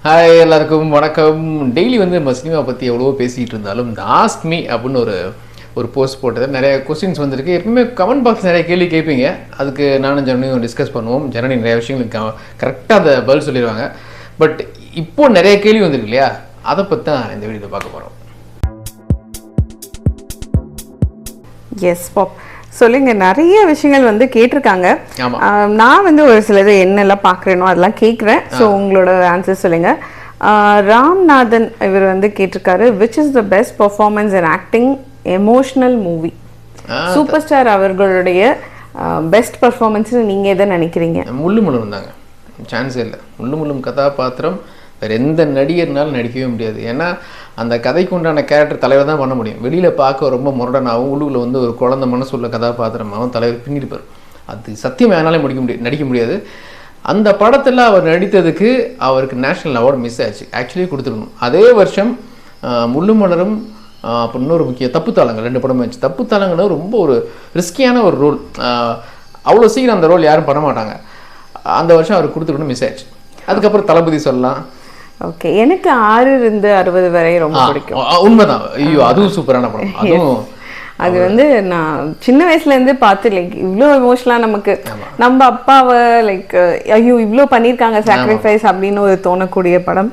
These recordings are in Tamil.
ஹாய் எல்லாருக்கும் வணக்கம். டெய்லி வந்து நம்ம சினிமா பற்றி எவ்வளவோ பேசிகிட்டு இருந்தாலும் இந்த ஆஸ்க் மீ அப்படின்னு ஒரு போஸ்ட் போட்டது நிறைய கொஸ்டின்ஸ் வந்திருக்கு. எப்பவுமே கமெண்ட் பாக்ஸ் நிறைய கேள்வி கேட்பீங்க. அதுக்கு நானும் ஜனனியும் டிஸ்கஸ் பண்ணுவோம். ஜனனி நிறைய விஷயங்களுக்கு கரெக்டாக அதை பதில் சொல்லிடுவாங்க. பட் இப்போது நிறைய கேள்வி வந்திருக்கு இல்லையா, அதை பற்றி தான் இந்த வீடியோவில் பார்க்க போகிறோம். எஸ் பாப் சொல்லுங்க. நிறைய விஷயங்கள் வந்து கேட்டிருக்காங்க. நான் வந்து ஒரு சிலது என்னெல்லாம் பார்க்குறேனோ அதெல்லாம் கேட்குறேன். ஸோ உங்களோட ஆன்சர் சொல்லுங்க. ராம்நாதன் இவர் வந்து கேட்டிருக்காரு, which is the best performance in acting emotional movie? Super star அவர்களுடைய பெஸ்ட் பர்ஃபார்மன்ஸ் நீங்கள் எதை நினைக்கிறீங்க? முள்ளு முள்ளும் தாங்க, சான்ஸே இல்லை. முள்ளும் கதாபாத்திரம் வேறு எந்த நடிகர்னாலும் நடிக்கவே முடியாது. ஏன்னா அந்த கதைக்கு உண்டான கேரக்டர் தலைவர் தான் பண்ண முடியும். வெளியில் பார்க்க ரொம்ப முரடனாகவும் உள்ளுக்குள்ள வந்து ஒரு குழந்தை மனசு உள்ள கதாபாத்திரமாகவும் தலைவர் பின்னிருப்பார். அது சத்தியம் என்னாலே நடிக்க முடியாது. அந்த படத்தில் அவர் நடித்ததுக்கு அவருக்கு நேஷ்னல் அவார்டு மிஸ் ஆச்சு. ஆக்சுவலி கொடுத்துருக்கணும். அதே வருஷம் முள்ளும் மலரும் அப்புறம் இன்னொரு முக்கிய தப்புத்தாளங்கள் 2 படமும் ஆச்சு. தப்புத்தாளங்கள் ரொம்ப ஒரு ரிஸ்கியான ஒரு ரோல். அவ்வளோ சீக்கிரம் அந்த ரோல் யாரும் பண்ண மாட்டாங்க. அந்த வருஷம் அவர் கொடுத்துருக்கணும், மிஸ் ஆச்சு. அதுக்கப்புறம் தளபதி சொல்லலாம். ஓகே, எனக்கு 6 இருந்து 60 வரை ரொம்ப பிடிக்கும். உண்மைதான். ஐயோ, அதுவும் சூப்பரான படம். அதுவும் அது வந்து நான் சின்ன வயசுலேருந்து பார்த்து லைக் இவ்வளோ எமோஷனலாக நமக்கு நம்ம அப்பாவை லைக் ஐயோ இவ்வளோ பண்ணியிருக்காங்க சாக்ரிஃபைஸ் அப்படின்னு ஒரு தோணக்கூடிய படம்.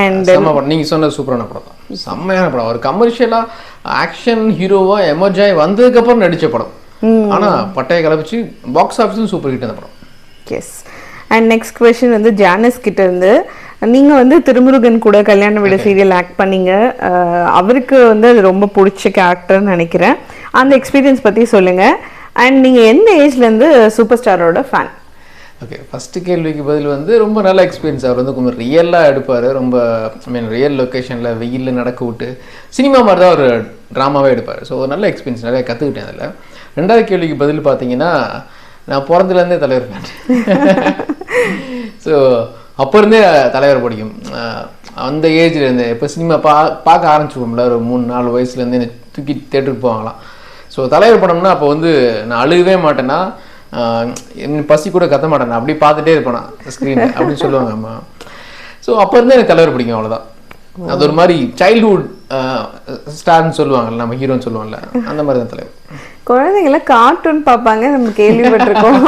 அண்ட் நீங்கள் சொன்ன சூப்பரான படம் தான், செம்மையான படம். ஒரு கமர்ஷியலாக ஆக்ஷன் ஹீரோவாக எமர்ஜாய் வந்ததுக்கப்புறம் நடித்த படம். ஆனால் பட்டையை கிளப்பிச்சு பாக்ஸ் ஆஃபீஸும் சூப்பர் ஹிட் அந்த படம். எஸ். அண்ட் நெக்ஸ்ட் கொஸ்டின் வந்து ஜானஸ் கிட்ட இருந்து, நீங்கள் வந்து திருமுருகன் கூட கல்யாண வீடு சீரியல் ஆக்ட் பண்ணீங்க. அவருக்கு வந்து அது ரொம்ப பிடிச்ச கேரக்டர்னு நினைக்கிறேன். அந்த எக்ஸ்பீரியன்ஸ் பற்றி சொல்லுங்கள். அண்ட் நீங்கள் எந்த ஏஜ்லேருந்து சூப்பர் ஸ்டாரோட ஃபேன்? ஓகே, ஃபஸ்ட்டு கேள்விக்கு பதில் வந்து ரொம்ப நல்ல எக்ஸ்பீரியன்ஸ். அவர் வந்து கொஞ்சம் ரியலாக எடுப்பார். ரொம்ப ரியல் லொக்கேஷனில் வெயிலில் நடக்க விட்டு சினிமா மாதிரி தான் ஒரு ட்ராமாவே எடுப்பார். ஸோ நல்ல எக்ஸ்பீரியன்ஸ், நிறைய கற்றுக்கிட்டேன் அதில். 2வது கேள்விக்கு பதில் பார்த்தீங்கன்னா, நான் பிறந்ததுலேருந்தே தலைவர் ஃபேன். ஸோ அப்போ இருந்தே தலைவர் பிடிக்கும். அந்த ஏஜ்லேருந்து இப்போ சினிமா பார்க்க ஆரம்பிச்சிருவோம்ல, ஒரு 3-4 வயசுலேருந்து என்னை தூக்கி தேட்டருக்கு போவாங்களாம். ஸோ தலைவர் படம்னா அப்போ வந்து நான் அழுகவே மாட்டேன்னா, பசி கூட கத்த மாட்டேன், அப்படி பார்த்துட்டே இருப்பேன் ஸ்க்ரீனை அப்படின்னு சொல்லுவாங்க அம்மா. ஸோ அப்போ இருந்தே எனக்கு தலைவர் பிடிக்கும், அவ்வளோதான். அது ஒரு மாதிரி சைல்ட்ஹுட் ஸ்டார்னு சொல்லுவாங்கல்ல, நம்ம ஹீரோன்னு சொல்லுவாங்கல்ல, அந்த மாதிரி தான் தலைவர். குழந்தைங்கள கார்ட்டூன் பார்ப்பாங்க, நம்ம கேள்விப்பட்டிருக்கோம்.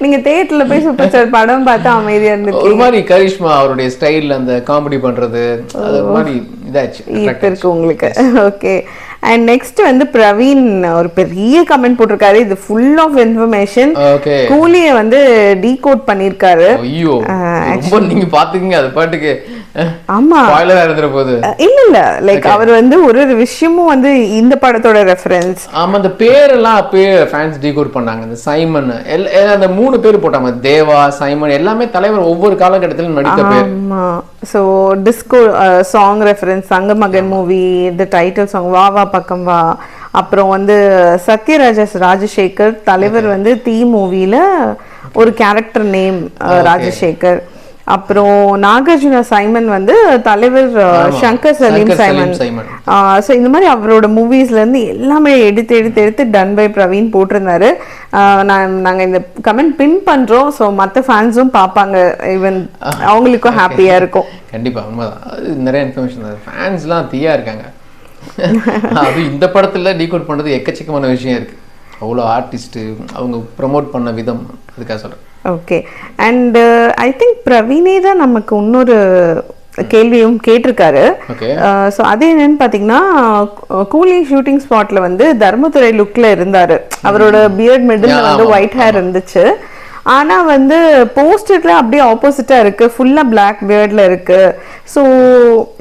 நீங்க தியேட்டர்ல போய் சூப்பர் ஸ்டார் படம் பார்த்தா அமைதியா இருந்துருக்கு. ஒரு மாதிரி கரிஷ்மா அவருடைய ஸ்டைல், அந்த காமெடி பண்றது, அது ஒரு மாதிரி இதாச்சு இருக்கு உங்களுக்கு. ஓகே. அண்ட் நெக்ஸ்ட் வந்து பிரவீன் ஒரு பெரிய கமெண்ட் போட்டிருக்காரு. இது ஃபுல் ஆஃப் இன்ஃபர்மேஷன். கூலியை வந்து டீகோட் பண்ணிருக்காரு. ஐயோ, ரொம்ப நீங்க பாத்துக்கீங்க அது பாட்டுக்கு. ஆமா, ஸ்பாயிலரா இருந்துற போது இல்ல லைக் அவர் வந்து ஒரு விஷயமும் வந்து இந்த படத்தோட ரெஃபரன்ஸ். ஆமா, அந்த பேரெல்லாம் அப்பயே ஃபேன்ஸ் டீகோட் பண்ணாங்க. இந்த சைமன் அந்த 3 பேர் போட்டாங்க, தேவா, சைமன், எல்லாமே தலைவர் ஒவ்வொரு காலகட்டத்திலும் நடித்த பேர். ஆமா. So disco song reference, Sangamagan movie, இந்த டைட்டில் சாங் வா வா பக்கம் வா. அப்புறம் வந்து சத்யராஜ ராஜசேகர் தலைவர் வந்து தீ மூவில ஒரு கேரக்டர் நேம் ராஜசேகர். அப்புறம் நாகார்ஜுனா சைமன் வந்து தலைவர் சங்கர் சலீம் சைமன். ஸோ இந்த மாதிரி அவரோட மூவிஸ்லேருந்து எல்லாமே எடுத்து டன் பை பிரவீன் போட்டிருந்தாரு. நாங்கள் இந்த கமெண்ட் பின் பண்ணுறோம். ஸோ மற்ற ஃபேன்ஸும் பார்ப்பாங்க, ஈவன் அவங்களுக்கும் ஹாப்பியாக இருக்கும். கண்டிப்பாக உண்மைதான். அது நிறைய இன்ஃபர்மேஷன். ஃபேன்ஸ்லாம் தீயா இருக்காங்க. அது இந்த படத்தில் டீகோட் பண்ணுறது எக்கச்சக்கமான விஷயம் இருக்குது. அவ்வளோ ஆர்டிஸ்ட்டு அவங்க ப்ரமோட் பண்ண விதம், அதுக்காக சொல்கிறேன். ஓகே. அண்ட் ஐ திங்க் பிரவீனே தான் நமக்கு இன்னொரு கேள்வியும் கேட்டிருக்காரு. ஸோ அது என்னன்னு பார்த்தீங்கன்னா, கூலி ஷூட்டிங் ஸ்பாட்ல வந்து தர்மதுரை லுக்ல இருந்தாரு. அவரோட பியர்ட் மிடில் வந்து ஒயிட் ஹேர் இருந்துச்சு. ஆனா வந்து போஸ்டர்ல அப்படியே ஆப்போசிட்டா இருக்கு, ஃபுல்லா பிளாக் பியர்ட்ல இருக்கு. ஸோ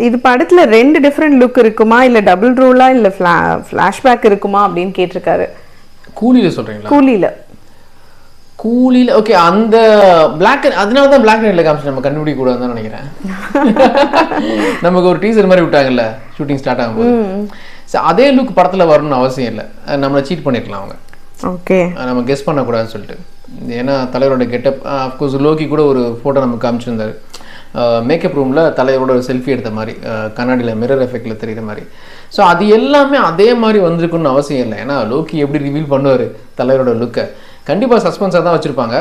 இது படத்துல 2 டிஃப்ரெண்ட் லுக் இருக்குமா, இல்ல டபுள் ரோலா, இல்ல ஃபிளாஷ்பேக் இருக்குமா அப்படின்னு கேட்டிருக்காரு. கூலியில சொல்றீங்களா? கூலியில ஓகே. அந்த பிளாக், அதனால தான் பிளாக் அண்ட் ஒயிட்ல காமிச்சு நம்ம கண்டுபிடிக்க கூடாதுன்னு நினைக்கிறேன். நமக்கு ஒரு டீசர் மாதிரி விட்டாங்கல்ல ஷூட்டிங் ஸ்டார்ட் ஆகும்போது. அதே லுக் படத்துல வரணும்னு அவசியம் இல்லை, நம்மளை சீட் பண்ணிருக்கலாம் அவங்க. ஓகே, நம்ம கெஸ் பண்ணக்கூடாதுன்னு சொல்லிட்டு. ஏன்னா தலைவரோட கெட்டப், அஃப்கோர்ஸ் லோகி கூட ஒரு ஃபோட்டோ நமக்கு காமிச்சிருந்தாரு. மேக்கப் ரூமில் தலைவரோட ஒரு செல்ஃபி எடுத்த மாதிரி, கண்ணாடியில் மிரர் எஃபெக்டில் தெரிகிற மாதிரி. ஸோ அது எல்லாமே அதே மாதிரி வந்திருக்குன்னு அவசியம் இல்லை. ஏன்னா லோக்கி எப்படி ரிவீல் பண்ணுவார் தலைவரோட லுக்கை, கண்டிப்பாக சஸ்பென்ஸாக தான் வச்சுருப்பாங்க.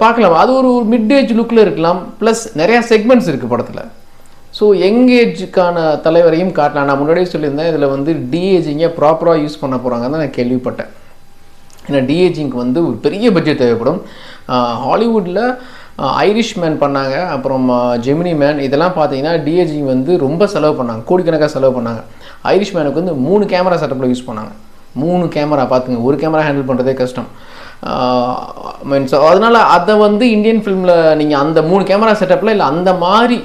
பார்க்கலாம். அது ஒரு மிட் ஏஜ் லுக்கில் இருக்கலாம். ப்ளஸ் நிறையா செக்மெண்ட்ஸ் இருக்குது படத்தில். ஸோ யங் ஏஜுக்கான தலைவரையும் காட்டலாம். நான் முன்னாடியே சொல்லியிருந்தேன், இதில் வந்து டிஏஜிங்கை ப்ராப்பராக யூஸ் பண்ண போகிறாங்க தான் நான் கேள்விப்பட்டேன். ஏன்னா டிஏஜிங்க்கு வந்து ஒரு பெரிய பட்ஜெட் தேவைப்படும். ஹாலிவுட்டில் ஐரிஷ் மேன் பண்ணாங்க, அப்புறம் ஜெமினி மேன், இதெல்லாம் பார்த்தீங்கன்னா டிஏஜிங் வந்து ரொம்ப செலவு பண்ணாங்க, கோடிக்கணக்காக செலவு பண்ணாங்க. ஐரிஷ் மேனுக்கு வந்து 3 கேமரா செட்டப்பில் யூஸ் பண்ணாங்க. 3 கேமரா பார்த்துங்க, ஒரு கேமரா ஹேண்டில் பண்ணுறதே கஷ்டம். மீன்ஸ் அதனால் அதை வந்து இந்தியன் ஃபிலிமில் நீங்கள் அந்த 3 கேமரா செட்டப்பில் இல்லை அந்த மாதிரி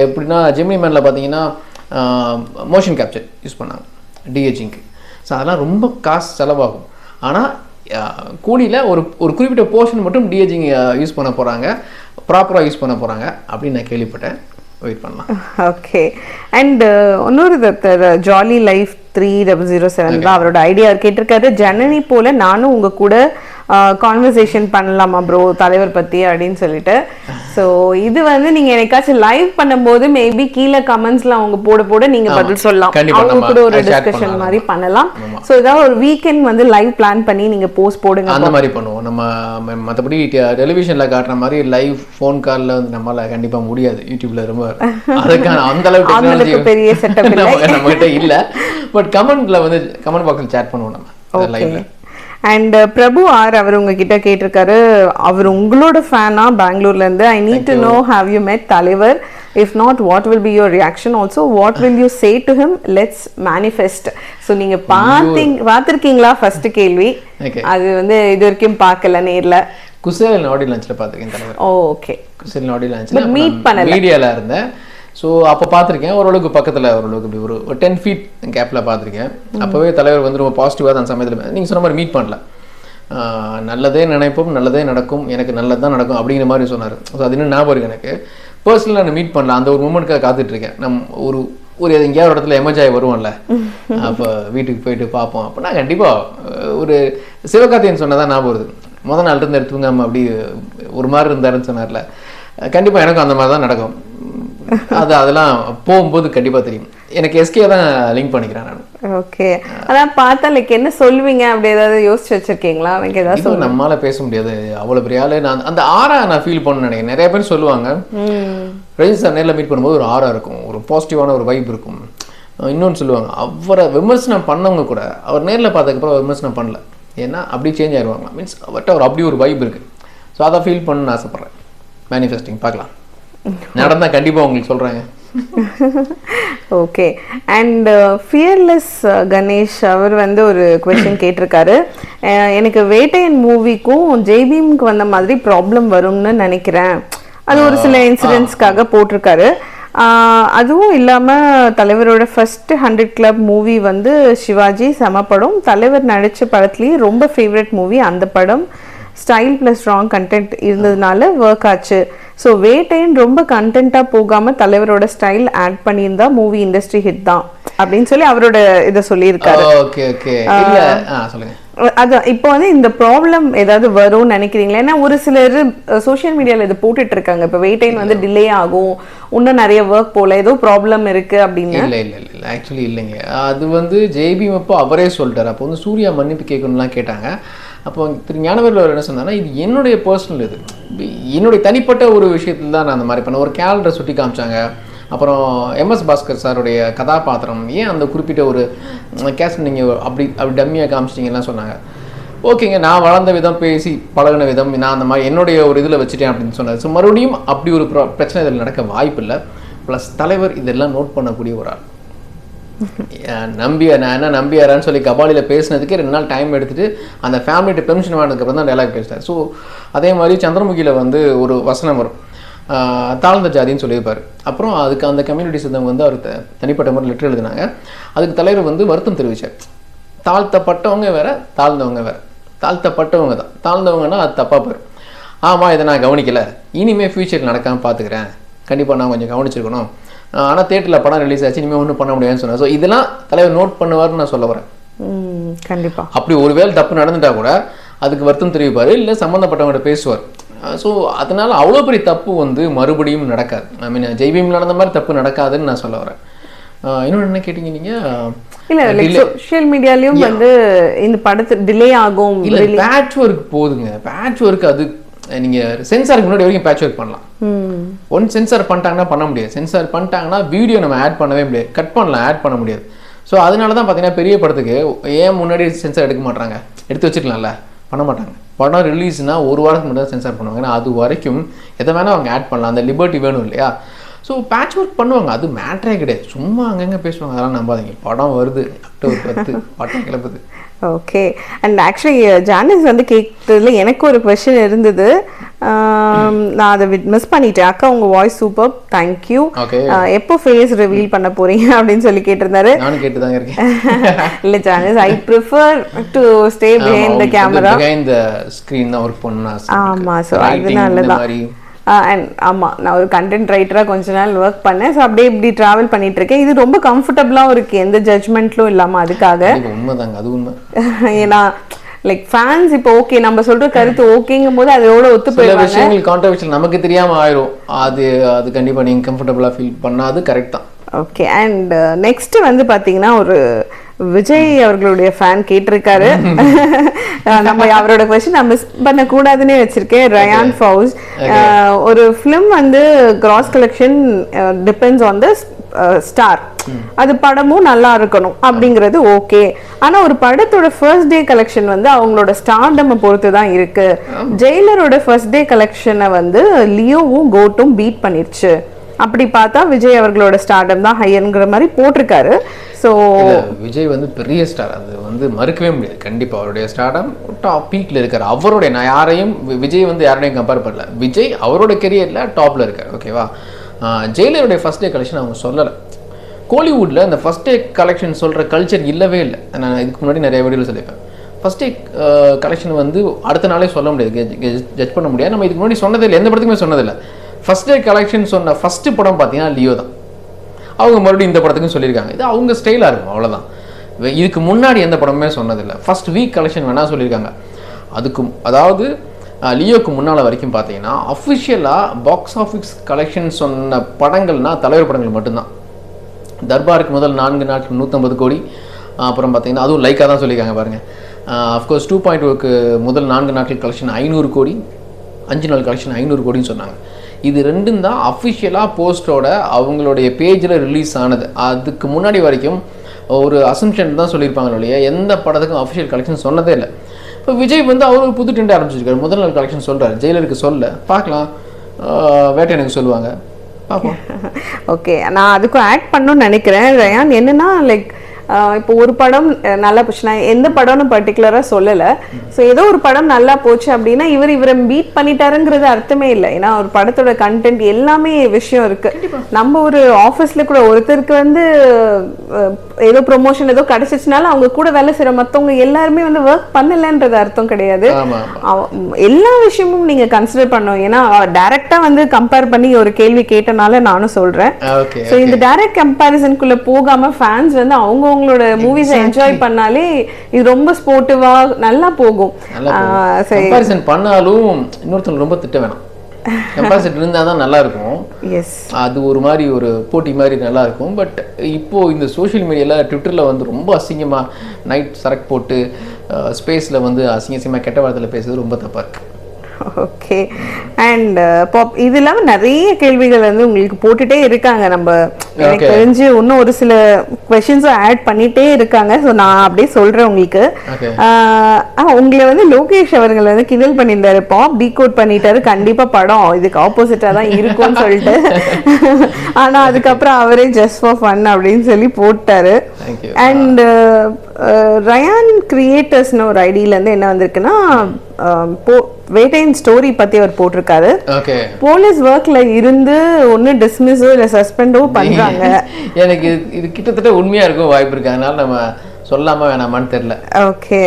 எப்படின்னா ஜெமினி மேனில் பார்த்தீங்கன்னா மோஷன் கேப்சர் யூஸ் பண்ணாங்க டிஏஜிங்க்கு. ஸோ அதெல்லாம் ரொம்ப காசு செலவாகும். ஆனால் கூலியில் ஒரு குறிப்பிட்ட போர்ஷன் மட்டும் டிஏஜிங் யூஸ் பண்ண போகிறாங்க, ப்ராப்பராக யூஸ் பண்ண போகிறாங்க அப்படின்னு நான் கேள்விப்பட்டேன். வெயிட் பண்ணலாம். ஓகே. அண்ட் இன்னொரு ஜாலி லைஃப் 3007 தான் அவரோட ஐடியா கேட்டிருக்காரு. ஜனனி போல நானும் உங்க கூட கான்வர்சேஷன் பண்ணலாமா ப்ரோ தலைவர் பத்தி அப்படின்னு சொல்லிட்டு. ஸோ இது வந்து நீங்க எனக்காச்சும் லைவ் பண்ணும்போது மேபி கீழே கமெண்ட்ஸ்ல அவங்க போட நீங்க பதில் சொல்லலாம், அவங்க கூட ஒரு டிஸ்கஷன் மாதிரி பண்ணலாம். ஸோ ஏதாவது ஒரு வீக்கெண்ட் வந்து லைவ் பிளான் பண்ணி நீங்க போஸ்ட் போடுங்க, அந்த மாதிரி பண்ணுவோம். நம்ம மற்றபடி டெலிவிஷன்ல காட்டுற மாதிரி லைவ் ஃபோன் கால்ல வந்து நம்மளால கண்டிப்பா முடியாது. யூடியூப்ல ரொம்ப அதுக்கான அந்த அளவுக்கு பெரிய செட்டப் நம்ம கிட்ட இல்ல. பட் கமெண்ட்ல வந்து கமெண்ட் பாக்ஸ்ல சேட் பண்ணுவோம் நம்ம லைவ்ல. அண்ட் பிரபு ஆர் அவர் உங்ககிட்ட கேட்டிருக்காரு, அவர் உங்களோட ஃபேனா பெங்களூர்ல இருந்து. I need to know, have you met தலைவர்? If not, what will be your reaction? Also what will you say to him? Let's manifest. So நீங்க பார்த்திருக்கீங்களா? ஃபர்ஸ்ட் கேள்வி அது வந்து இது வரைக்கும் பார்க்கல நேர்ல. குசேலன் ஆடியோ லான்ச்ல பார்த்திருக்கேன் தலைவர். ஓகே. குசேலன் ஆடியோ லான்ச்ல மீட் பண்ணல, மீடியால இருந்தேன். ஸோ அப்போ பார்த்துருக்கேன், ஓரளவுக்கு பக்கத்தில், ஓரளவுக்கு இப்படி ஒரு 10 feet கேப்பில் பார்த்துருக்கேன். அப்போவே தலைவர் வந்து ரொம்ப பாசிட்டிவாக தான் சமயத்தில் நீங்கள் சொன்ன மாதிரி மீட் பண்ணல. நல்லதே நினைப்போம், நல்லதே நடக்கும், எனக்கு நல்லது தான் நடக்கும் அப்படிங்கிற மாதிரி சொன்னார். ஸோ அது இன்னும் ஞாபகம் இருக்குது எனக்கு. பர்சனலாக நான் மீட் பண்ணல, அந்த ஒரு மூமெண்ட்காக காத்துட்ருக்கேன். ஒரு எங்கேயாவது ஒரு இடத்துல எமர்ஜ் ஆகி வருவோம்ல, அப்போ வீட்டுக்கு போயிட்டு பார்ப்போம். அப்போ நான் கண்டிப்பாக ஒரு சிவகார்த்தியன் சொன்னதான் ஞாபகம் வருது. முதல் நாள் இருந்து தூங்காமல் அப்படி ஒரு மாதிரி இருந்தாருன்னு சொன்னார்ல, கண்டிப்பாக எனக்கும் அந்த மாதிரி தான் நடக்கும். அதெல்லாம் போகும்போது கண்டிப்பா தெரியும். எனக்கு எஸ்கே தான் லிங்க் பண்ணிக்கிறேன் நான். ஓகே. அதான் பார்த்தா லைக் என்ன சொல்வீங்க அப்படி ஏதாவது யோசிச்சு வச்சிருக்கீங்களா? எனக்கு ஏதாவது சொல்ல நம்மளால பேச முடியாது, அவ்வளவு பெரிய ஆளு. நான் அந்த ஆரா நான் ஃபீல் பண்ண நினைக்கிறேன். நிறைய பேர் சொல்லுவாங்க ரஜினி சார் நேரில் மீட் பண்ணும்போது ஒரு ஆரா இருக்கும், ஒரு பாசிட்டிவான ஒரு வைப் இருக்கும். இன்னொன்று சொல்லுவாங்க, அவரை விமர்சனம் பண்ணவங்க கூட அவர் நேரில் பார்த்ததுக்கப்புறம் விமர்சனம் பண்ணல, ஏன்னா அப்படி சேஞ்ச் ஆயிடுவாங்க. மீன்ஸ் அவர்கிட்ட அவர் அப்படி ஒரு வைப் இருக்கு. ஸோ அதை ஃபீல் பண்ணணும்னு ஆசைப்பட்றேன். மேனிஃபெஸ்டிங் பார்க்கலாம், நடந்தா கண்டிப்பா உங்களுக்கு சொல்றாங்க. ஓகே. அண்ட் ஃபியர்லெஸ் கணேஷ் அவர் வந்து ஒரு क्वेश्चन கேட்டிருக்காரு. எனக்கு வேட்டையன் மூவிக்கும் ஜெய்பீமுக்கு வந்த மாதிரி ப்ராப்ளம் வரும்னு நினைக்கிறேன். அது ஒரு சில இன்சிடென்ட்ஸ்க்காக போட்டிருக்காரு. அதுவும் இல்லாமல் தலைவரோட ஃபர்ஸ்ட் 100 Club மூவி வந்து சிவாஜி செம படம். தலைவர் நடித்த படத்துலேயே ரொம்ப ஃபேவரட் மூவி அந்த படம். ஸ்டைல் ப்ளஸ் ஸ்ட்ராங் கண்டென்ட் இருந்ததுனால ஒர்க் ஆச்சு. ஸோ வேட்டையன் ரொம்ப கண்டென்ட்டாக போகாமல் தலைவரோட ஸ்டைல் ஆட் பண்ணியிருந்தா மூவி இண்டஸ்ட்ரி ஹிட் தான் அப்படின்னு சொல்லி அவரோட இதை சொல்லியிருக்காரு. அதான் இப்போ வந்து இந்த ப்ராப்ளம் ஏதாவது வரும்னு நினைக்கிறீங்களா? ஏன்னா ஒரு சிலர் சோஷியல் மீடியாவில் இதை போட்டுட்டு இருக்காங்க, இப்போ வெயிட்டைன் வந்து டிலே ஆகும், இன்னும் நிறைய ஒர்க் போல, ஏதோ ப்ராப்ளம் இருக்கு அப்படின்னு. இல்லை ஆக்சுவலி இல்லைங்க. அது வந்து ஜெய்பீம் அப்போ அவரே சொல்லிட்டார். அப்போ வந்து சூர்யா மன்னிப்பு கேட்கணும்லாம் கேட்டாங்க. அப்போ திரு ஞானவேல் என்ன சொன்னாங்கன்னா, இது என்னுடைய பர்சனல், இது என்னுடைய தனிப்பட்ட ஒரு விஷயத்தில் தான் நான் அந்த மாதிரி பண்ணேன். ஒரு கேலண்டரை சுட்டி காமிச்சாங்க. அப்புறம் எம்எஸ் பாஸ்கர் சாருடைய கதாபாத்திரம் ஏன் அந்த குறிப்பிட்ட ஒரு கேஸ்ட் நீங்கள் அப்படி டம்மியாக காமிச்சிட்டிங்கலாம் சொன்னாங்க. ஓகேங்க, நான் வளர்ந்த விதம், பேசி பழகின விதம், நான் அந்த மாதிரி என்னுடைய ஒரு இதில் வச்சுட்டேன் அப்படின்னு சொன்னார். ஸோ மறுபடியும் அப்படி ஒரு பிரச்சனை இதில் நடக்க வாய்ப்பு இல்லை. ப்ளஸ் தலைவர் இதெல்லாம் நோட் பண்ணக்கூடிய ஒரு ஆள். நான் என்ன நம்பியாரான்னு சொல்லி கபாலியில் பேசினதுக்கு 2 நாள் டைம் எடுத்துட்டு அந்த ஃபேமிலிட்ட பெர்மிஷன் வாங்கினதுக்கப்புறம் தான் டைலாக் பேசிட்டார். ஸோ அதே மாதிரி சந்திரமுகியில் வந்து ஒரு வசனம் வரும், தாழ்ந்த ஜாதின்னு சொல்லியிருப்பார். அப்புறம் அதுக்கு அந்த கம்யூனிட்டி சேர்ந்தவங்க வந்து அவர் தனிப்பட்ட முறை லெட்டர் எழுதினாங்க. அதுக்கு தலைவர் வந்து வருத்தம் தெரிவித்தார். தாழ்த்தப்பட்டவங்க வேற, தாழ்ந்தவங்க வேற. தாழ்த்தப்பட்டவங்க தான், தாழ்ந்தவங்கன்னா அது தப்பாக போயிடும். ஆமாம், இதை நான் கவனிக்கலை, இனிமேல் ஃபியூச்சர் நடக்காமல் பார்த்துக்கிறேன், கண்டிப்பாக நான் கொஞ்சம் கவனிச்சிருக்கணும், ஆனால் தேட்டரில் படம் ரிலீஸ் ஆச்சு, இனிமேல் ஒன்றும் பண்ண முடியாதுன்னு சொன்னேன். ஸோ இதெல்லாம் தலைவர் நோட் பண்ணுவார்னு நான் சொல்ல வரேன். கண்டிப்பாக அப்படி ஒருவேளை தப்பு நடந்துட்டா கூட அதுக்கு வருத்தம் தெரிவிப்பார், இல்லை சம்மந்தப்பட்டவங்கள்ட்ட பேசுவார். ஸோ அதனால அவ்வளோ பெரிய தப்பு வந்து மறுபடியும் நடக்காது. ஐ மீன் ஜெய்பீம் நடந்த மாதிரி தப்பு நடக்காதுன்னு நான் சொல்ல வரேன். இன்னொன்று என்ன கேட்டீங்க நீங்கள்? இல்லை, சோஷியல் மீடியாலையும் வந்து இந்த படத்து டிலே ஆகும், இல்லை பேட்ச் ஒர்க் போதுங்க. பேட்ச் ஒர்க் அது நீங்கள் சென்சாருக்கு முன்னாடி வரைக்கும் பேட்ச் ஒர்க் பண்ணலாம். ஒன் சென்சார் பண்ணிட்டாங்கன்னா பண்ண முடியாது. சென்சார் பண்ணிட்டாங்கன்னா வீடியோ நம்ம ஆட் பண்ணவே முடியாது, கட் பண்ணலாம், ஆட் பண்ண முடியாது. ஸோ அதனால தான் பார்த்தீங்கன்னா பெரிய படத்துக்கு ஏன் முன்னாடி சென்சார் எடுக்க மாட்டாங்க, எடுத்து வச்சுக்கலாம்ல, பண்ண மாட்டாங்க. படம் ரிலீஸ்னா ஒரு வாரத்துக்கு முன்னாடி சென்சார் பண்ணுவாங்க. ஏன்னா அது வரைக்கும் எதை வேணால் அவங்க ஆட் பண்ணலாம், அந்த லிபர்ட்டி வேணும் இல்லையா. ஸோ பேட்ச் ஒர்க் பண்ணுவாங்க, அது மேட்டரே கிடையாது. சும்மா அங்கங்கே பேசுவாங்க, அதெல்லாம் நம்பாதீங்க. படம் வருது அக்டோபர் 10 பட்டம் கிளப்புது. ஓகே. அண்ட் ஆக்சுவலி ஜானிஸ் வந்து கேட்டதுல எனக்கு ஒரு கொஸ்டின் இருந்தது, நான் அதை மிஸ் பண்ணிட்டேன். அக்கா உங்க வாய்ஸ் சூப்பர், தேங்க்யூ. எப்போ ஃபேஸ் ரிவீல் பண்ண போறீங்க அப்படின்னு சொல்லி கேட்டிருந்தாரு. நானும் கேட்டுதாங்க இருக்கேன். இல்ல Janice, I prefer to stay behind the camera, behind the screen தான் ஒர்க் பண்ணனும். ஆமா, சோ அதனால தான். அண்ட் ஆமாம், நான் ஒரு கண்டென்ட் ரைட்டராக கொஞ்ச நாள் ஒர்க் பண்ணேன். ஸோ அப்படியே இப்படி ட்ராவல் பண்ணிட்டு இருக்கேன். இது ரொம்ப கம்ஃபர்டபுளாகவும் இருக்குது, எந்த ஜட்ஜ்மெண்ட்லும் இல்லாமல். அதுக்காக உண்மைதாங்க, அது உண்மை. ஏன்னா லைக் ஃபேன்ஸ் இப்போ ஓகே நம்ம சொல்ற கருத்து ஓகேங்கும் போது அதோட ஒத்து போயிடுவாங்க. விஷயங்கள் கான்ட்ரோவர்ஷியல் நமக்கு தெரியாமல் ஆயிரும். அது கண்டிப்பாக நீங்கள் கம்ஃபர்டபுளாக ஃபீல் பண்ணாது கரெக்ட் தான். ஓகே. அண்ட் நெக்ஸ்ட் வந்து பார்த்தீங்கன்னா ஒரு விஜய் அவர்களுடைய ஃபேன் கேட்டிருக்காரு. நம்ம அவரோட கொஸ்டின் நான் மிஸ் பண்ணக்கூடாதுன்னே வச்சிருக்கேன். ரயான் ஃபவுஸ், ஒரு ஃபிலிம் வந்து gross collection depends on the star, அது படமும் நல்லா இருக்கணும் அப்படிங்கிறது ஓகே. ஆனா ஒரு படத்தோட ஃபர்ஸ்ட் டே கலெக்ஷன் வந்து அவங்களோட ஸ்டார்டம் பொறுத்து தான் இருக்கு. ஜெயிலரோட ஃபர்ஸ்ட் டே கலெக்ஷனை வந்து லியோவும் கோட்டும் பீட் பண்ணிருச்சு. அப்படி பார்த்தா விஜய் அவர்களோட ஸ்டார்டம் தான் ஹையர்ங்கிற மாதிரி போட்டிருக்காரு. ஸோ விஜய் வந்து பெரிய ஸ்டார், அது வந்து மறுக்கவே முடியாது. கண்டிப்பாக அவருடைய ஸ்டார்டம் டாப் பீக்கில் இருக்கார். அவருடைய, நான் யாரையும் விஜய் வந்து யாரையும் கம்பேர் பண்ணல, விஜய் அவரோட கெரியரில் டாப்பில் இருக்கார். ஓகேவா. ஜெயிலருடைய ஃபர்ஸ்ட் டே கலெக்ஷன் அவங்க சொல்லலை. கோலிவுட்டில் அந்த ஃபர்ஸ்ட் டே கலெக்ஷன் சொல்கிற கல்ச்சர் இல்லவே இல்லை. நான் இதுக்கு முன்னாடி நிறைய வீடியோவில் சொல்லியிருப்பேன். ஃபர்ஸ்ட் டே கலெக்ஷன் வந்து அடுத்த நாளே சொல்ல முடியாது, ஜட்ஜ் பண்ண முடியாது. நம்ம இதுக்கு முன்னாடி சொன்னதே இல்லை, எந்த படத்துக்குமே சொன்னதில்லை. ஃபர்ஸ்ட் டே கலெக்ஷன் சொன்ன ஃபர்ஸ்ட் படம் பார்த்தீங்கன்னா லியோ தான். அவங்க மறுபடியும் இந்த படத்துக்கும் சொல்லியிருக்காங்க, இது அவங்க ஸ்டைலாக இருக்கும், அவ்வளோதான். இதுக்கு முன்னாடி எந்த படமுமே சொன்னதில்லை. ஃபர்ஸ்ட் வீக் கலெக்ஷன் வேணால் சொல்லியிருக்காங்க. அதாவது லியோக்கு முன்னால் வரைக்கும் பார்த்தீங்கன்னா அஃபிஷியலாக பாக்ஸ் ஆஃபீஸ் கலெக்ஷன் சொன்ன படங்கள்னால் தலைவர் படங்கள் மட்டும்தான். தர்பாருக்கு முதல் 4 நாட்கள் 150 கோடி. அப்புறம் பார்த்தீங்கன்னா அதுவும் லைக்காக தான் சொல்லியிருக்காங்க பாருங்கள். அஃப்கோர்ஸ் 2.0க்கு முதல் 4 நாட்கள் கலெக்ஷன் 500 கோடி, 5 நாள் கலெக்ஷன் 500 கோடின்னு சொன்னாங்க. இது ரெண்டும் தான் அஃபிஷியலாக போஸ்டோட அவங்களுடைய பேஜில் ரிலீஸ் ஆனது. அதுக்கு முன்னாடி வரைக்கும் ஒரு அசம்ஷன் தான் சொல்லியிருப்பாங்க இல்லையா, எந்த படத்துக்கும் அஃபிஷியல் கலெக்ஷன் சொன்னதே இல்லை. இப்போ விஜய் வந்து அவர் ஒரு புது ட்ரெண்ட் ஆரம்பிச்சிருக்காரு. முதல் நாள் கலெக்ஷன் சொல்கிறார், ஜெயிலருக்கு சொல்ல பார்க்கலாம், வேட்டையனுக்கு சொல்லுவாங்க, பார்ப்போம். ஓகே, நான் அதுக்கும் ஆட் பண்ணணும்னு நினைக்கிறேன் ரயான். என்னன்னா லைக் இப்போ ஒரு படம் நல்லா போச்சு, நான் எந்த படம்னு பர்டிகுலராக சொல்லலை. ஸோ ஏதோ ஒரு படம் நல்லா போச்சு அப்படின்னா இவரை பீட் பண்ணிட்டாருங்கிறது அர்த்தமே இல்லை. ஏன்னா ஒரு படத்தோட கண்டென்ட் எல்லாமே விஷயம் இருக்கு. நம்ம ஒரு ஆஃபீஸில் கூட ஒருத்தருக்கு வந்து ஏதோ ப்ரொமோஷன் ஏதோ கிடைச்சிச்சுனால அவங்க கூட வேலை செய்கிற மற்றவங்க எல்லாருமே வந்து ஒர்க் பண்ணலைன்றது அர்த்தம் கிடையாது. எல்லா விஷயமும் நீங்கள் கன்சிடர் பண்ணணும். ஏன்னா டைரக்டாக வந்து கம்பேர் பண்ணி ஒரு கேள்வி கேட்டனால நானும் சொல்கிறேன். ஸோ இந்த டைரக்ட் கம்பேரிசனுக்குள்ளே போகாமல் ஃபேன்ஸ் வந்து அவங்களோட மூவிஸை என்ஜாய் பண்ணாலே இது ரொம்ப ஸ்போர்ட்டிவா நல்லா போகும். கம்பேரிசன் பண்ணாலும் இன்னொருத்தங்க ரொம்ப திட்ட வேணாம், கம்பேரிசன் இருந்தால் தான் நல்லா இருக்கும். அது ஒரு மாதிரி ஒரு போட்டி மாதிரி நல்லா இருக்கும். பட் இப்போ இந்த சோஷியல் மீடியாவில் ட்விட்டரில் வந்து ரொம்ப அசிங்கமாக நைட் சரக்கு போட்டு ஸ்பேஸில் வந்து அசிங்கமாக கெட்ட வார்த்தையில் பேசுறது ரொம்ப தப்பாக இருக்குது. ஓகே. அண்ட் இது இல்லாமல் நிறைய கேள்விகள் வந்து உங்களுக்கு போட்டுட்டே இருக்காங்க. நம்ம எனக்கு தெரிஞ்சு இன்னும் ஒரு சில கொஸ்டின்ஸும் ஆட் பண்ணிட்டே இருக்காங்க. ஸோ நான் அப்படியே சொல்றேன் உங்களுக்கு. உங்களை வந்து லோகேஷ் அவர்கள் வந்து கிண்டல் பண்ணியிருந்தாரு, பாப் டீகோட் பண்ணிட்டாரு, கண்டிப்பா படம் இதுக்கு ஆப்போசிட்டா தான் இருக்கும்னு சொல்லிட்டு. ஆனா அதுக்கப்புறம் அவரே ஜஸ்ட் ஃபார் ஃபன் அப்படின்னு சொல்லி போட்டாரு. அண்ட் ரயான் கிரியேட்டர்ஸ்னு ஒரு ஐடியில இருந்து என்ன வந்திருக்குன்னா வேட்டையின் ஸ்டோரி பத்தி அவர் போட்டிருக்காரு. போலீஸ் ஒர்க்ல இருந்து ஒன்னு டிஸ்மிஸோ இல்ல சஸ்பெண்டோ பண்றாங்க. எனக்கு இது கிட்டத்தட்ட உண்மையா இருக்கும் வாய்ப்பு இருக்கு, அதனால நம்ம சொல்லாம வேணாமான்னு தெரியல. ஓகே,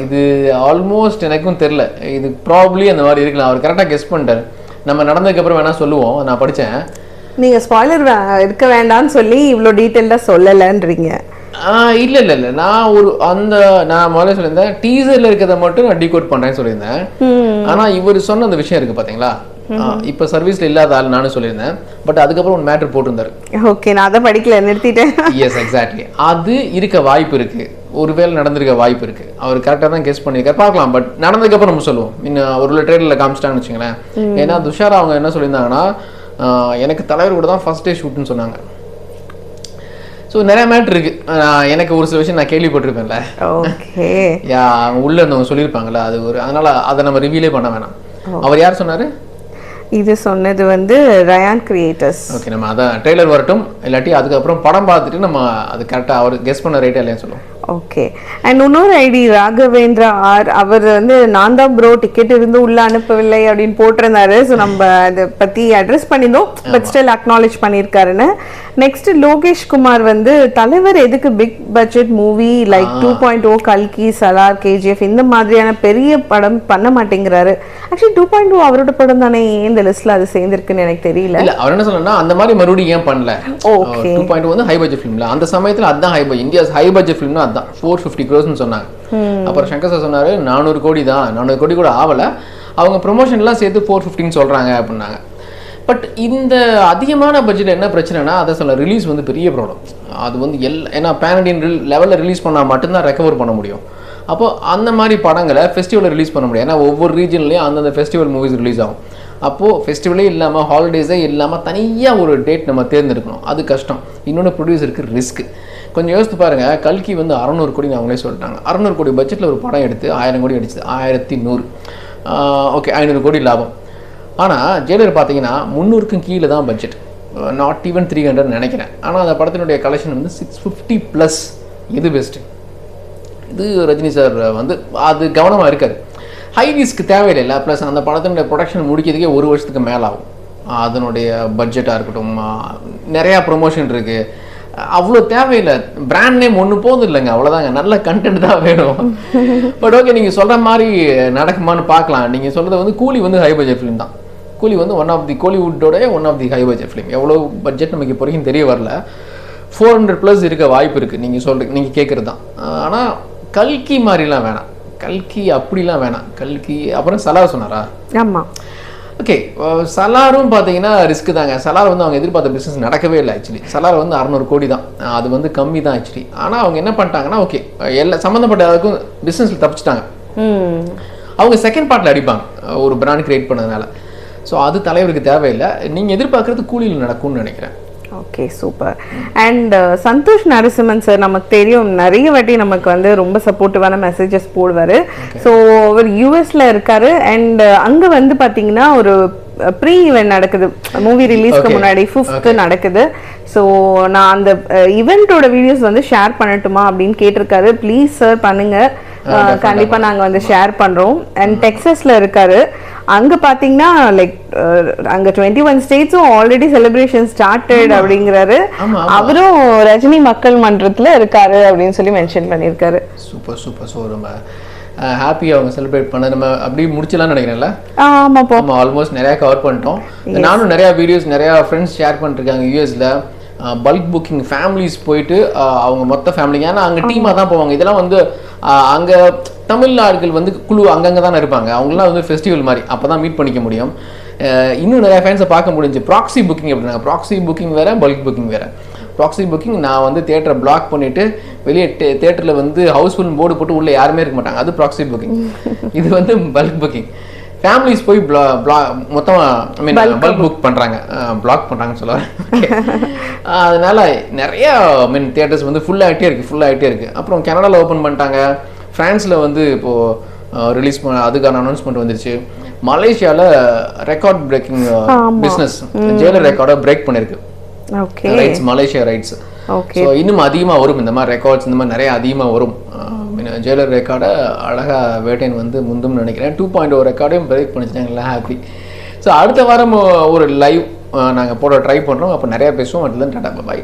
இது ஆல்மோஸ்ட் எனக்கும் தெரியல, இது ப்ராபப்லி அந்த மாதிரி இருக்கலாம். அவர் கரெக்டா கெஸ் பண்ணிட்டாரு. நம்ம நடந்ததுக்கு அப்புறம் வேணா சொல்லுவோம். நான் படிச்சேன், நீங்க ஸ்பாய்லர் இருக்க வேண்டாம்னு சொல்லி இவ்வளோ டீட்டெயிலா சொல்லலன்றீங்க. இல்ல இல்ல இல்ல, நான் முதல்ல சொல்லியிருந்தேன் டீசர்ல இருக்கிறத மட்டும் நான் டீகோட் பண்றேன்னு சொல்லியிருந்தேன். ஆனா இவர் சொன்ன அந்த விஷயம் இருக்கு பாத்தீங்களா, இப்ப சர்வீஸ்ல இல்லாத ஆள் நானும் சொல்லியிருந்தேன். பட் அதுக்கப்புறம் ஒரு மேட்டர் போட்டிருந்தாரு. ஓகே, நான் அதை படிக்கல, நிறுத்திட்டேன். எஸ் எக்ஸாக்ட்லி, அது இருக்க வாய்ப்பு இருக்கு. ஒருவேளை நடந்திருக்க வாய்ப்பு இருக்குது. அவர் கரெக்டாக தான் கெஸ் பண்ணியிருக்காரு, பார்க்கலாம். பட் நடந்ததுக்கப்புறம் நம்ம சொல்லுவோம். இன்னும் ஒரு ட்ரெயிலரில் காமிச்சிட்டாங்கன்னு வச்சுங்களேன். ஏன்னா துஷாரா அவங்க என்ன சொல்லியிருந்தாங்கன்னா, எனக்கு தலைவர் கூட தான் ஃபர்ஸ்ட் டே ஷூட்டுன்னு சொன்னாங்க. ஸோ நிறைய மேட்ரு இருக்குது. எனக்கு ஒரு சில விஷயம் நான் கேள்விப்பட்டிருப்பேன்ல, ஓகே, அவங்க உள்ளே இருந்தவங்க சொல்லியிருப்பாங்கல்ல, அது ஒரு அதனால் அதை நம்ம ரிவீலே பண்ண வேணாம். அவர் யார் சொன்னார்? இது சொன்னது வந்து ரயான் கிரியேட்டர்ஸ். ஓகே, நம்ம அதான் ட்ரெய்லர் வரட்டும், இல்லாட்டி அதுக்கப்புறம் படம் பார்த்துட்டு நம்ம அது கரெக்டாக அவர் கெஸ் பண்ண ரைட்டாக இல்லையா சொல்லுவோம். ஓகே. அண்ட் இன்னொரு ஐடி ராகவேந்திரா ஆர், அவர் வந்து நான் தான் ப்ரோ டிக்கெட் இருந்து உள்ள அனுப்பவில்லை அப்படின்னு போட்டிருந்தாரு. ஸோ நம்ம அதை பற்றி அட்ரஸ் பண்ணியிருந்தோம், பட் ஸ்டில் அக்னாலேஜ் பண்ணியிருக்காருன்னு. நெக்ஸ்ட் லோகேஷ் குமார் வந்து தலைவர் எதுக்கு பிக் பட்ஜெட் மூவி லைக் 2.0 கல்கி, சலார், கேஜிஎஃப் இந்த மாதிரியான பெரிய படம் பண்ண மாட்டேங்கிறாரு. ஆக்சுவலி 2.0 அவரோட படம் தானே, இந்த லிஸ்ட்ல அது சேர்ந்திருக்குன்னு எனக்கு தெரியல. இல்ல அவர் என்ன சொல்லணும்னா, அந்த மாதிரி மறுபடியும் ஏன் பண்ணல. ஓகே, 2.0 வந்து ஹை பட்ஜெட் ஃபிலிம்ல, அந்த சமயத்துல அதான் high budget, India's high budget ஃபிலிம்னா அதான் 450 crores சொன்னாங்க. அப்புறம் சங்கர் சார் சொன்னாரு 400 கோடி தான், 400 கோடி கூட ஆகல, அவங்க ப்ரொமோஷன்லாம் சேர்த்து 450 சொல்றாங்க அப்படின்னாங்க. பட் இந்த அதிகமான பட்ஜெட் என்ன பிரச்சனைனா, அதை சொல்ல ரிலீஸ் வந்து பெரிய ப்ராப்ளம். அது வந்து ஏன்னா பேன் இண்டியன் லெவலில் ரிலீஸ் பண்ணால் மட்டும்தான் ரெக்கவர் பண்ண முடியும். அப்போ அந்த மாதிரி படங்களை ஃபெஸ்டிவலில் ரிலீஸ் பண்ண முடியும். ஏன்னா ஒவ்வொரு ரீஜன்லேயும் அந்தந்த ஃபெஸ்டிவல் மூவிஸ் ரிலீஸ் ஆகும். அப்போது ஃபெஸ்டிவலே இல்லாமல் ஹாலிடேஸே இல்லாமல் தனியாக ஒரு டேட் நம்ம தேர்ந்தெடுக்கணும், அது கஷ்டம். இன்னொன்று ப்ரொடியூசருக்கு ரிஸ்க். கொஞ்சம் யோசித்து பாருங்கள், கல்கி வந்து 600 கோடி அவங்களே சொல்லிட்டாங்க. 600 கோடி பட்ஜெட்டில் ஒரு படம் எடுத்து 1000 கோடி அடிச்சது, 1100, ஓகே 500 கோடி லாபம். ஆனால் ஜெயிலர் பார்த்தீங்கன்னா 300க்கும் கீழே தான் பட்ஜெட், நாட் ஈவன் 300 நினைக்கிறேன். ஆனால் அந்த படத்தினுடைய கலெக்ஷன் வந்து 650+. இது பெஸ்ட்டு. இது ரஜினி சார் வந்து அது கவனமாக இருக்காது. ஹை ரிஸ்க் தேவையில்லை. ப்ளஸ் அந்த படத்தினுடைய ப்ரொடக்ஷன் முடிக்கிறதுக்கே 1 வருஷத்துக்கு மேலே ஆகும். அதனுடைய பட்ஜெட்டாக இருக்கட்டும், நிறையா ப்ரொமோஷன் இருக்குது, அவ்வளோ தேவையில்லை. பிராண்ட் நேம் ஒன்று போதும் இல்லைங்க, அவ்வளோதாங்க. நல்ல கண்டென்ட் தான் வேணும். பட் ஓகே, நீங்கள் சொல்கிற மாதிரி நடக்குமான்னு பார்க்கலாம். நீங்கள் சொல்கிறது வந்து கூலி வந்து ஹை பட்ஜெட் ஃபிலிம் தான். கூலி வந்து ஒன் ஆஃப் தி கோலிவுட்டோட one of the high budget film. எவ்வளோ பட்ஜெட் நமக்கு இப்போ வரைக்கும் தெரிய வரல. 400+ இருக்க வாய்ப்பு இருக்குது நீங்கள் சொல்கிறீங்க, நீங்கள் கேட்குறது தான். ஆனால் கல்கி மாதிரிலாம் வேணாம், கல்கி அப்படிலாம் வேணாம். கல்கி அப்புறம் சலார் சொன்னாரா? ஆமாம். ஓகே, சலாரும் பார்த்தீங்கன்னா ரிஸ்க் தாங்க. சலார் வந்து அவங்க எதிர்பார்த்த பிஸ்னஸ் நடக்கவே இல்லை. ஆக்சுவலி சலார் வந்து 600 கோடி தான், அது வந்து கம்மி தான் ஆக்சுவலி. ஆனால் அவங்க என்ன பண்ணிட்டாங்கன்னா, ஓகே எல்லா சம்மந்தப்பட்ட எல்லாருக்கும் பிஸ்னஸில் தப்பிச்சிட்டாங்க. அவங்க செகண்ட் பார்ட்டில் அடிப்பாங்க ஒரு பிராண்ட் கிரியேட் பண்ணதுனால. ஸோ அது தலைவருக்கு தேவையில்லை. நீங்கள் எதிர்பார்க்குறது கூலியில் நடக்கும்னு நினைக்கிறேன். Okay, super. And Santhosh Narasimhan sir நமக்கு தெரியும், நிறைய வாட்டி நமக்கு வந்து ரொம்ப சப்போர்ட்டிவான மெசேஜஸ் போடுவார். ஸோ அவர் யூஎஸ்ல இருக்காரு. அண்ட் அங்கே வந்து பார்த்தீங்கன்னா ஒரு ப்ரீ ஈவெண்ட் நடக்குது, மூவி ரிலீஸ்க்கு முன்னாடி 5th நடக்குது. ஸோ நான் அந்த ஈவெண்ட்டோட வீடியோஸ் வந்து ஷேர் பண்ணட்டுமா அப்படின்னு கேட்டிருக்காரு. ப்ளீஸ் சார் பண்ணுங்க, கண்டிப்பாக நாங்கள் வந்து ஷேர் பண்ணுறோம். அண்ட் டெக்ஸஸில் இருக்காரு. அங்கே பார்த்தீங்கன்னா லைக் அங்கே 21 ஸ்டேட்ஸும் ஆல்ரெடி செலிப்ரேஷன் ஸ்டார்டட் அப்படிங்கிறாரு. அவரும் ரஜினி மக்கள் மன்றத்தில் இருக்காரு அப்படின்னு சொல்லி மென்ஷன் பண்ணியிருக்காரு. Super super. ஸோ ரொம்ப ஹாப்பியாக அவங்க செலிப்ரேட் பண்ண நம்ம அப்படி முடிச்சலாம்னு நினைக்கிறேன்ல. ஆமாப்பா, நம்ம ஆல்மோஸ்ட் நிறையா கவர் பண்ணிட்டோம். நானும் நிறையா வீடியோஸ் நிறையா ஃப்ரெண்ட்ஸ் ஷேர் பண்ணிருக்காங்க யூஎஸில். பல்க் புக்கிங் ஃபேமிலிஸ் போயிட்டு அவங்க மொத்த ஃபேமிலிங்க, ஏன்னா அங்கே டீமாக தான் போவாங்க. இதெல்லாம் வந்து அங்கே தமிழ்நாடுகள் வந்து குழு அங்கங்கே தானே இருப்பாங்க. அவங்களாம் வந்து ஃபெஸ்டிவல் மாதிரி அப்போ தான் மீட் பண்ணிக்க முடியும். இன்னும் நிறையா ஃபேன்ஸை பார்க்க முடிஞ்சு. ப்ராக்ஸி புக்கிங் அப்படின்னாங்க. ப்ராக்ஸி புக்கிங் வேறு, பல்க் புக்கிங் வேறு. ப்ராக்ஸி புக்கிங் நான் வந்து தியேட்டரை பிளாக் பண்ணிவிட்டு வெளியே தியேட்டரில் வந்து ஹவுஸ்ஃபுல் போர்டு போட்டு உள்ளே யாருமே இருக்க மாட்டாங்க, அது ப்ராக்ஸி புக்கிங். இது வந்து பல்க் புக்கிங். ஃபேமிலிஸ் போய் மொத்தமாக ஐ மீன் பல்க் புக் பண்ணுறாங்க, பிளாக் பண்ணுறாங்கன்னு சொல்லுவாங்க. அதனால நிறையா மீன் தியேட்டர்ஸ் வந்து ஃபுல்லாகிட்டே இருக்குது. அப்புறம் கனடாவில் ஓப்பன் பண்ணிட்டாங்க. ஃப்ரான்ஸில் வந்து இப்போது ரிலீஸ் அதுக்கான அனௌன்ஸ்மெண்ட் வந்துருச்சு. மலேசியாவில் ரெக்கார்ட் பிரேக்கிங் பிஸ்னஸ் ஜெயிலர் ரெக்கார்டை பிரேக் பண்ணியிருக்கு. Rights, Malaysia rights. ஸோ இன்னும் அதிகமாக வரும் இந்த மாதிரி ரெக்கார்ட்ஸ், இந்த மாதிரி நிறைய அதிகமாக வரும். ஜெயிலர் ரெக்கார்டை அழகாக வேட்டையன் வந்து முந்தும் நினைக்கிறேன். 2.0 ரெக்கார்டையும் பிரேக் பண்ணிச்சுட்டாங்களா, ஹாப்பி. ஸோ அடுத்த வாரம் ஒரு லைவ் நாங்கள் போட ட்ரை பண்ணுறோம். அப்போ நிறையா பேசுவோம். அதில் டாடா பை.